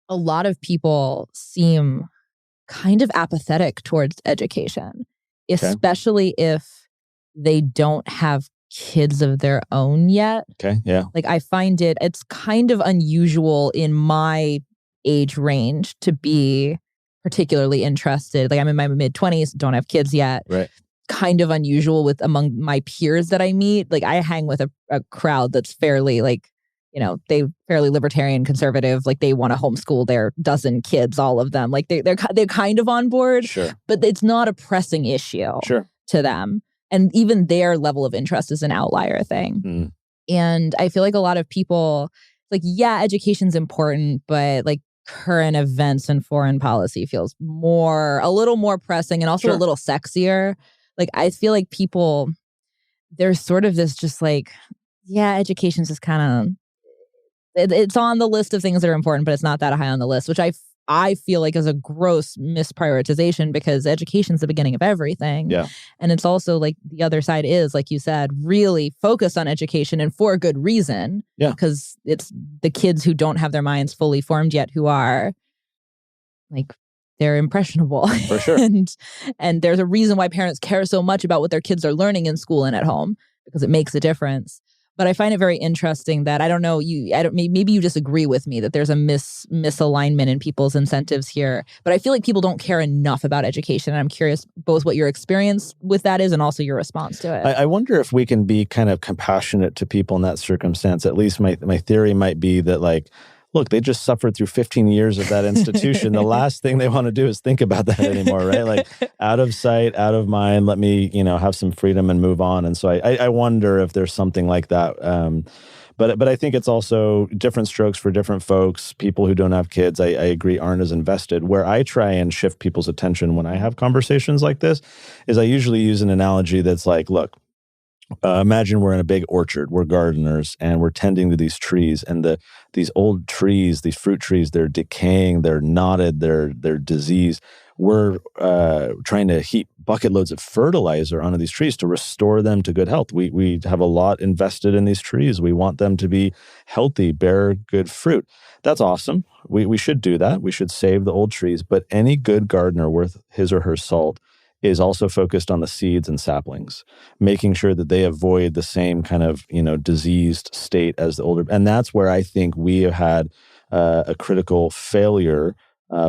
a lot of people seem kind of apathetic towards education, especially if they don't have kids of their own yet. Okay, yeah. Like I find it's kind of unusual in my age range to be particularly interested. Like I'm in my mid-20s, don't have kids yet. Right. Kind of unusual with among my peers that I meet. Like I hang with a crowd that's fairly like, they fairly libertarian, conservative. Like they want to homeschool their dozen kids, all of them. Like they're kind of on board. Sure. But it's not a pressing issue to them. And even their level of interest is an outlier thing. Mm. And I feel like a lot of people, like, yeah, education's important, but like current events and foreign policy feels a little more pressing and also a little sexier. Like, I feel like people, there's sort of this just like, yeah, education's just kind of, it's on the list of things that are important, but it's not that high on the list, which I feel like is a gross misprioritization because education's the beginning of everything. Yeah. And it's also like the other side is, like you said, really focused on education and for a good reason. Yeah. Because it's the kids who don't have their minds fully formed yet who are like, they're impressionable. For sure. and there's a reason why parents care so much about what their kids are learning in school and at home because it makes a difference. But I find it very interesting that maybe you disagree with me that there's a misalignment in people's incentives here. But I feel like people don't care enough about education. And I'm curious both what your experience with that is and also your response to it. I wonder if we can be kind of compassionate to people in that circumstance. At least my theory might be that like, look, they just suffered through 15 years of that institution. The last thing they want to do is think about that anymore, right? Like out of sight, out of mind, let me, have some freedom and move on. And so I wonder if there's something like that. But I think it's also different strokes for different folks. People who don't have kids, I agree, aren't as invested. Where I try and shift people's attention when I have conversations like this is I usually use an analogy that's like, look, imagine we're in a big orchard, we're gardeners, and we're tending to these trees. And these old trees, these fruit trees, they're decaying, they're knotted, they're diseased. We're trying to heap bucket loads of fertilizer onto these trees to restore them to good health. We have a lot invested in these trees. We want them to be healthy, bear good fruit. That's awesome. We should do that. We should save the old trees. But any good gardener worth his or her salt is also focused on the seeds and saplings, making sure that they avoid the same kind of, diseased state as the older. And that's where I think we have had a critical failure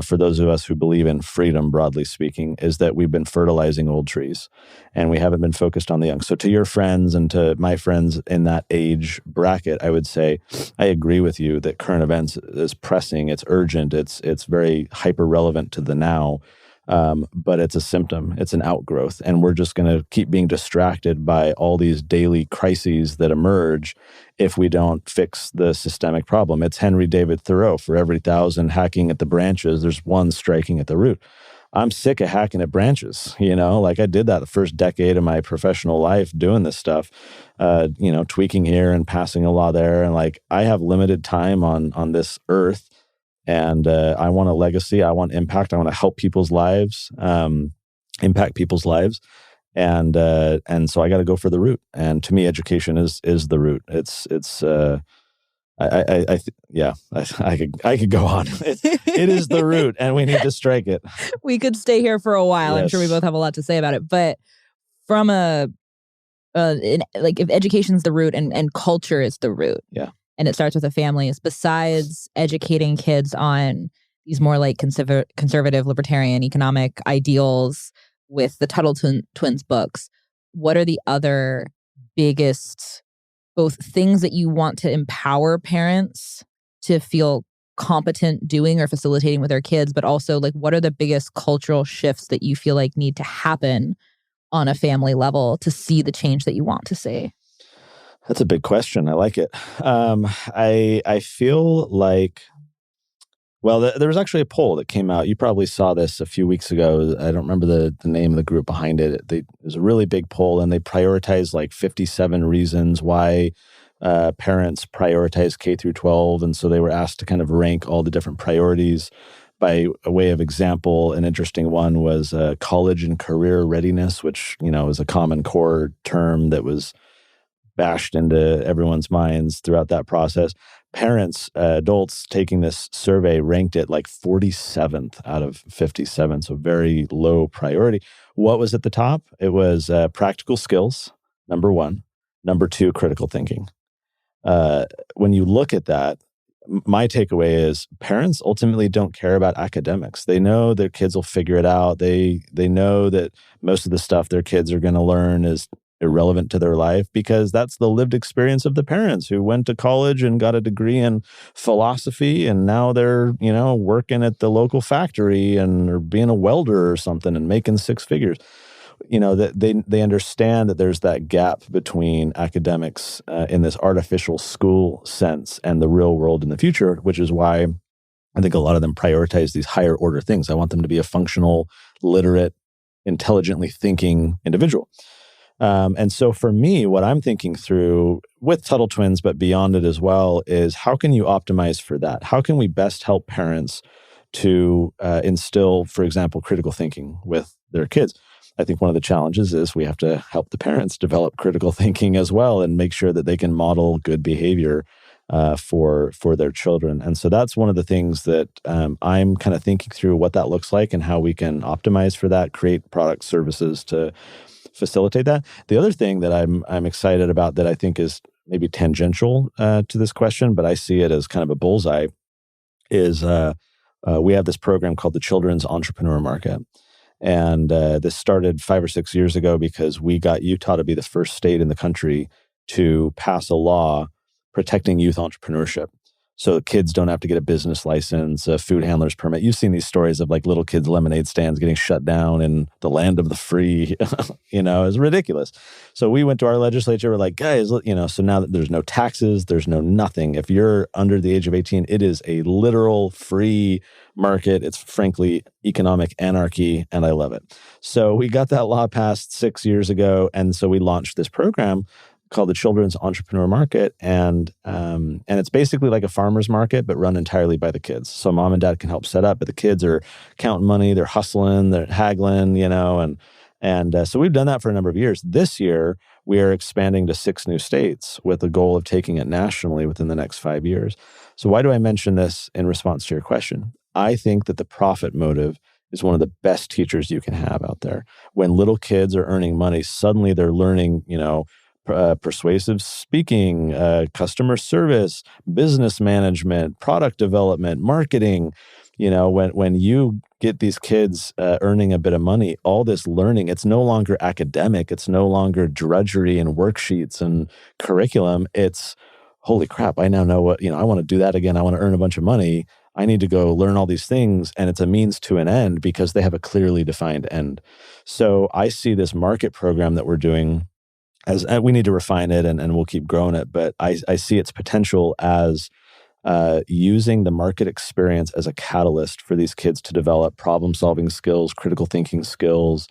for those of us who believe in freedom, broadly speaking, is that we've been fertilizing old trees and we haven't been focused on the young. So to your friends and to my friends in that age bracket, I would say, I agree with you that current events is pressing, it's urgent, it's very hyper relevant to the now. But it's a symptom, it's an outgrowth, and we're just going to keep being distracted by all these daily crises that emerge if we don't fix the systemic problem. It's Henry David Thoreau, for every 1,000 hacking at the branches, there's one striking at the root. I'm sick of hacking at branches, like I did that the first decade of my professional life doing this stuff, tweaking here and passing a law there. And like, I have limited time on this earth. And I want a legacy. I want impact. I want to help people's lives, impact people's lives, and so I got to go for the root. And to me, education is the root. I could go on. It is the root, and we need to strike it. We could stay here for a while. Yes. I'm sure we both have a lot to say about it. But from if education's the root and culture is the root. Yeah. And it starts with the families. Besides educating kids on these more like conservative, libertarian economic ideals with the Tuttle Twins books, what are the other biggest both things that you want to empower parents to feel competent doing or facilitating with their kids, but also like what are the biggest cultural shifts that you feel like need to happen on a family level to see the change that you want to see? That's a big question. I like it. I feel like, there was actually a poll that came out. You probably saw this a few weeks ago. I don't remember the name of the group behind it. It was a really big poll, and they prioritized like 57 reasons why parents prioritize K through 12. And so they were asked to kind of rank all the different priorities. By a way of example, an interesting one was college and career readiness, which, is a Common Core term that was bashed into everyone's minds throughout that process. parents, adults taking this survey ranked it like 47th out of 57, so very low priority. What was at the top? It was practical skills, number one. Number two, critical thinking. When you look at that, my takeaway is parents ultimately don't care about academics. They know their kids will figure it out. They know that most of the stuff their kids are going to learn is irrelevant to their life because that's the lived experience of the parents who went to college and got a degree in philosophy, and now they're, working at the local factory and or being a welder or something and making six figures. That they understand that there's that gap between academics in this artificial school sense and the real world in the future, which is why I think a lot of them prioritize these higher order things. I want them to be a functional, literate, intelligently thinking individual. And so for me, what I'm thinking through with Tuttle Twins, but beyond it as well, is how can you optimize for that? How can we best help parents to instill, for example, critical thinking with their kids? I think one of the challenges is we have to help the parents develop critical thinking as well and make sure that they can model good behavior for their children. And so that's one of the things that I'm kind of thinking through what that looks like and how we can optimize for that, create product services to facilitate that. The other thing that I'm excited about that I think is maybe tangential to this question, but I see it as kind of a bullseye, is we have this program called the Children's Entrepreneur Market. And this started 5 or 6 years ago because we got Utah to be the first state in the country to pass a law protecting youth entrepreneurship. So kids don't have to get a business license, a food handler's permit. You've seen these stories of like little kids' lemonade stands getting shut down in the land of the free. It's ridiculous. So we went to our legislature. We're like, guys, so now that there's no taxes, there's no nothing. If you're under the age of 18, it is a literal free market. It's frankly economic anarchy, and I love it. So we got that law passed 6 years ago, and so we launched this program called the Children's Entrepreneur Market, and it's basically like a farmer's market, but run entirely by the kids. So mom and dad can help set up, but the kids are counting money, they're hustling, they're haggling, and so we've done that for a number of years. This year, we are expanding to 6 new states with the goal of taking it nationally within the next 5 years. So why do I mention this in response to your question? I think that the profit motive is one of the best teachers you can have out there. When little kids are earning money, suddenly they're learning, persuasive speaking, customer service, business management, product development, marketing. When you get these kids earning a bit of money, all this learning, it's no longer academic. It's no longer drudgery and worksheets and curriculum. It's, holy crap, I now know what, I want to do that again. I want to earn a bunch of money. I need to go learn all these things. And it's a means to an end because they have a clearly defined end. So I see this market program that we're doing as we need to refine it and we'll keep growing it. But I see its potential as using the market experience as a catalyst for these kids to develop problem-solving skills, critical thinking skills,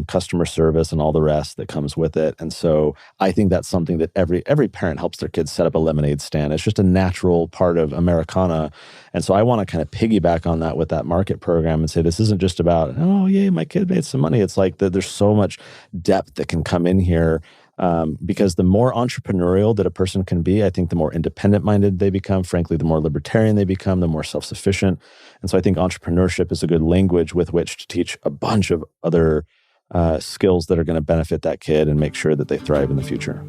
customer service, and all the rest that comes with it. And so I think that's something that every parent helps their kids set up a lemonade stand. It's just a natural part of Americana. And so I want to kind of piggyback on that with that market program and say, this isn't just about, oh, yay, my kid made some money. It's like there's so much depth that can come in here. Because the more entrepreneurial that a person can be, I think the more independent-minded they become. Frankly, the more libertarian they become, the more self-sufficient. And so I think entrepreneurship is a good language with which to teach a bunch of other skills that are going to benefit that kid and make sure that they thrive in the future.